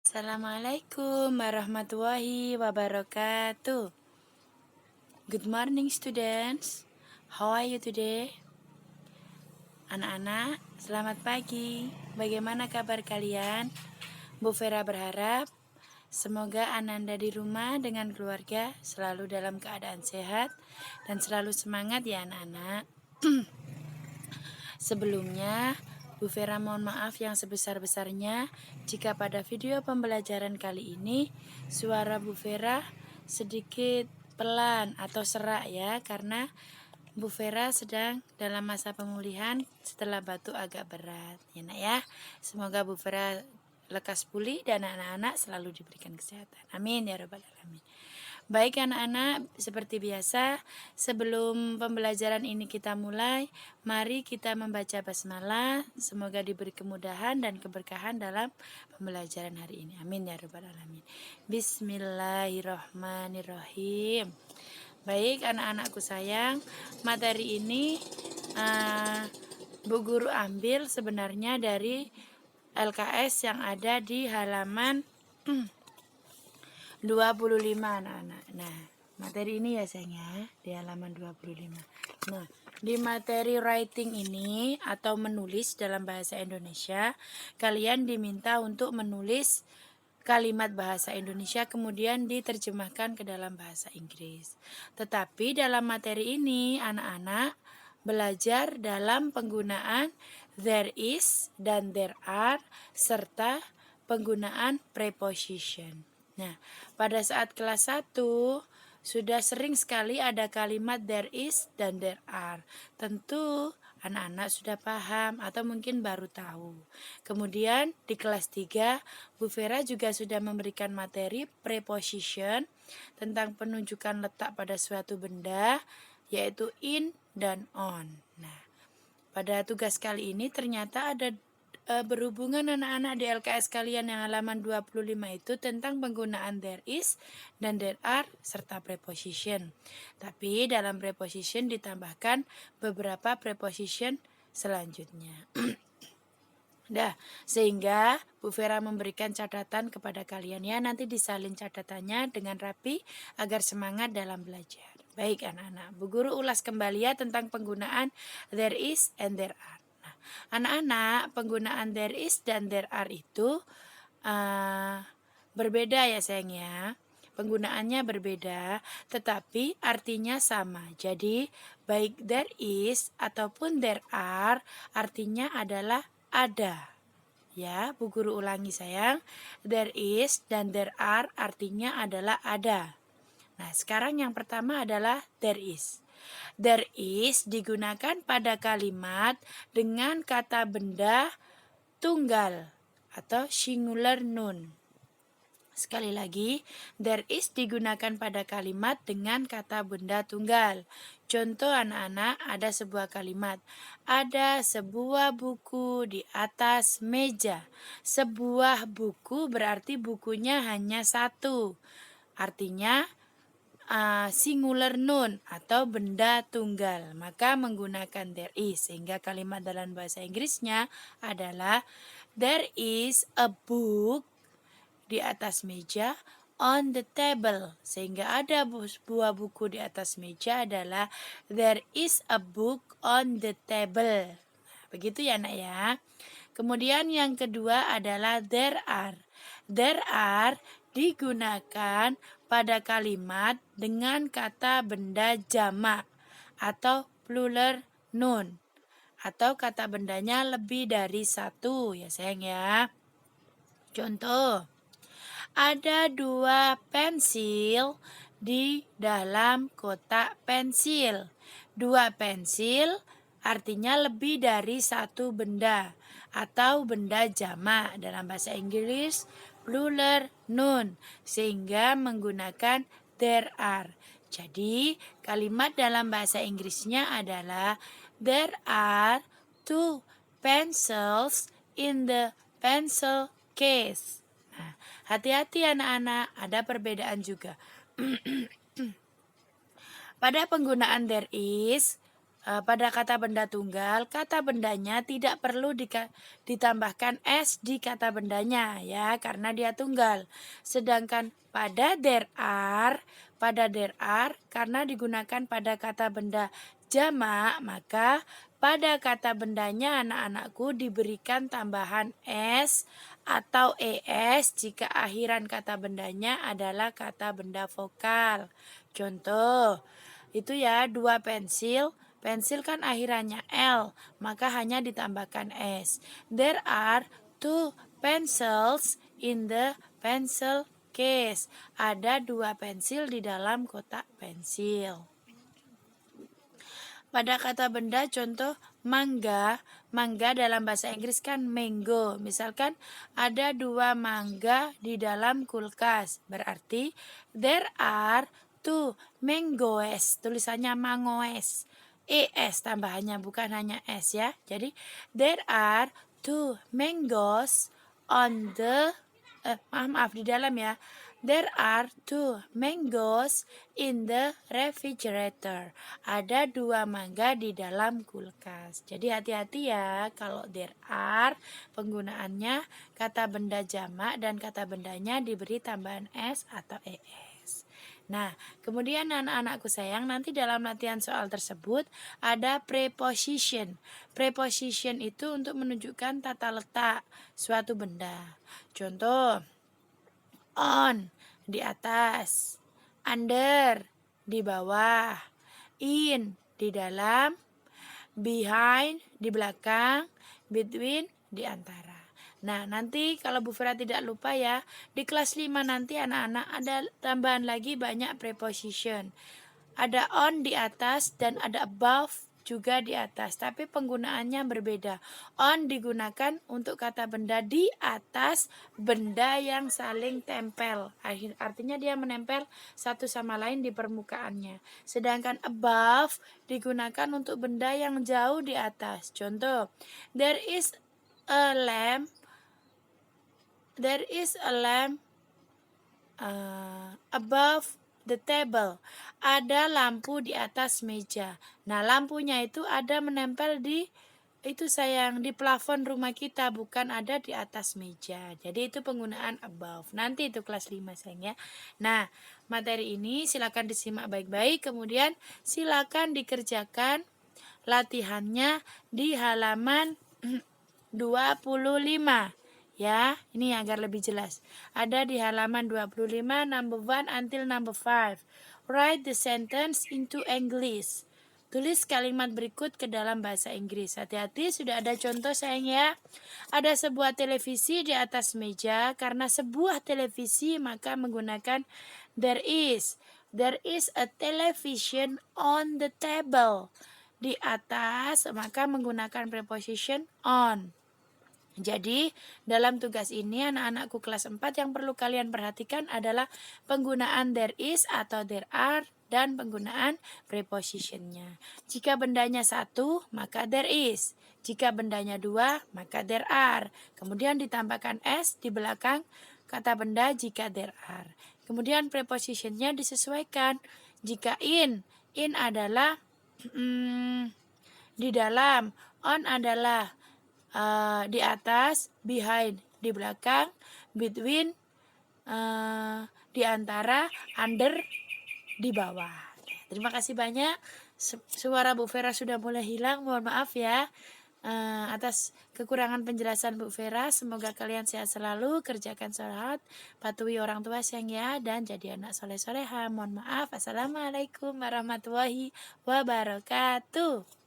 Assalamualaikum warahmatullahi wabarakatuh. Good morning students. How are you today? Anak-anak, selamat pagi. Bagaimana kabar kalian? Bu Vera berharap semoga Ananda di rumah dengan keluarga selalu dalam keadaan sehat dan selalu semangat ya anak-anak. Sebelumnya, Bu Vera mohon maaf yang sebesar-besarnya jika pada video pembelajaran kali ini suara Bu Vera sedikit pelan atau serak ya, karena Bu Vera sedang dalam masa pemulihan setelah batuk agak berat ya nak ya. Semoga Bu Vera lekas pulih dan anak-anak selalu diberikan kesehatan. Amin ya rabbal alamin. Baik anak-anak, seperti biasa, sebelum pembelajaran ini kita mulai, mari kita membaca basmalah. Semoga diberi kemudahan dan keberkahan dalam pembelajaran hari ini. Amin ya rabbal alamin. Bismillahirrahmanirrahim. Baik anak-anakku sayang, materi ini Bu Guru ambil sebenarnya dari LKS yang ada di halaman 25 anak-anak. Nah, materi ini ya sayang ya, di halaman 25. Nah, di materi writing ini atau menulis dalam bahasa Indonesia, kalian diminta untuk menulis kalimat bahasa Indonesia kemudian diterjemahkan ke dalam bahasa Inggris. Tetapi dalam materi ini anak-anak belajar dalam penggunaan there is dan there are serta penggunaan preposition. Nah, pada saat kelas 1 sudah sering sekali ada kalimat there is dan there are. Tentu anak-anak sudah paham atau mungkin baru tahu. Kemudian di kelas 3 Bu Vera juga sudah memberikan materi preposition tentang penunjukan letak pada suatu benda, yaitu in dan on. Nah, pada tugas kali ini ternyata ada berhubungan anak-anak di LKS kalian yang halaman 25 itu tentang penggunaan there is dan there are serta preposition. Tapi dalam preposition ditambahkan beberapa preposition selanjutnya. Dah, sehingga Bu Vera memberikan catatan kepada kalian ya, nanti disalin catatannya dengan rapi agar semangat dalam belajar. Baik anak-anak, Bu Guru ulas kembali ya tentang penggunaan there is and there are. Nah, anak-anak, penggunaan there is dan there are itu berbeda ya sayang ya. Penggunaannya berbeda, tetapi artinya sama. Jadi, baik there is ataupun there are artinya adalah ada. Ya, Bu Guru ulangi sayang. There is dan there are artinya adalah ada. Nah, sekarang yang pertama adalah there is. There is digunakan pada kalimat dengan kata benda tunggal atau singular noun. Sekali lagi, there is digunakan pada kalimat dengan kata benda tunggal. Contoh anak-anak, ada sebuah kalimat. Ada sebuah buku di atas meja. Sebuah buku berarti bukunya hanya satu. Artinya singular noun atau benda tunggal. Maka menggunakan there is. Sehingga kalimat dalam bahasa Inggrisnya adalah there is a book di atas meja on the table. Sehingga ada sebuah buku di atas meja adalah there is a book on the table. Nah, begitu ya nak ya. Kemudian yang kedua adalah there are. There are digunakan pada kalimat dengan kata benda jamak atau plural noun. Atau kata bendanya lebih dari satu ya sayang ya. Contoh, ada 2 pensil di dalam kotak pensil. 2 pensil artinya lebih dari satu benda atau benda jamak dalam bahasa Inggris plural noun sehingga menggunakan there are. Jadi kalimat dalam bahasa Inggrisnya adalah there are 2 pencils in the pencil case. Nah, hati-hati anak-anak, ada perbedaan juga. Pada penggunaan there is, Pada kata benda tunggal, kata bendanya tidak perlu ditambahkan s di kata bendanya ya, karena dia tunggal. Sedangkan pada there are karena digunakan pada kata benda jamak, maka pada kata bendanya anak-anakku diberikan tambahan s atau es jika akhiran kata bendanya adalah kata benda vokal. Contoh, itu ya, 2 pensil. Pensil kan akhirannya L, maka hanya ditambahkan S. There are 2 pencils in the pencil case. Ada 2 pensil di dalam kotak pensil. Pada kata benda contoh mangga, mangga dalam bahasa Inggris kan mango. Misalkan ada 2 mangga di dalam kulkas. Berarti there are 2 mangoes. Tulisannya mangoes. Es tambahannya bukan hanya S ya. Jadi there are 2 mangoes on the maaf di dalam ya. There are 2 mangoes in the refrigerator. Ada 2 mangga di dalam kulkas. Jadi hati-hati ya kalau there are penggunaannya kata benda jamak dan kata bendanya diberi tambahan s atau es. Nah, kemudian anak-anakku sayang, nanti dalam latihan soal tersebut ada preposition. Preposition itu untuk menunjukkan tata letak suatu benda. Contoh, on di atas, under di bawah, in di dalam, behind di belakang, between di antara. Nah, nanti kalau Bu Fera tidak lupa ya, di kelas 5 nanti anak-anak ada tambahan lagi banyak preposition. Ada on di atas dan ada above juga di atas, tapi penggunaannya berbeda. On digunakan untuk kata benda di atas benda yang saling tempel. Artinya dia menempel satu sama lain di permukaannya. Sedangkan above digunakan untuk benda yang jauh di atas. Contoh, there is a lamp above the table. Ada lampu di atas meja. Nah, lampunya itu ada menempel di plafon rumah kita, bukan ada di atas meja. Jadi itu penggunaan above. Nanti itu kelas 5 sayang ya. Nah, materi ini silakan disimak baik-baik, kemudian silakan dikerjakan latihannya di halaman 25. Ya, ini agar lebih jelas. Ada di halaman 25, number 1 until number 5. Write the sentence into English. Tulis kalimat berikut ke dalam bahasa Inggris. Hati-hati, sudah ada contoh sayang ya. Ada sebuah televisi di atas meja. Karena sebuah televisi maka menggunakan there is. There is a television on the table. Di atas maka menggunakan preposition on. Jadi, dalam tugas ini anak-anakku kelas 4 yang perlu kalian perhatikan adalah penggunaan there is atau there are dan penggunaan prepositionnya. Jika bendanya 1, maka there is. Jika bendanya 2, maka there are. Kemudian ditambahkan s di belakang kata benda jika there are. Kemudian prepositionnya disesuaikan. Jika in adalah di dalam, on adalah di atas, behind di belakang, between di antara, under di bawah. Terima kasih banyak. Suara Bu Vera sudah mulai hilang, mohon maaf ya atas kekurangan penjelasan Bu Vera. Semoga kalian sehat selalu, kerjakan sholat, patuhi orang tua sayang ya, dan jadi anak soleh-soleha. Mohon maaf. Assalamualaikum warahmatullahi wabarakatuh.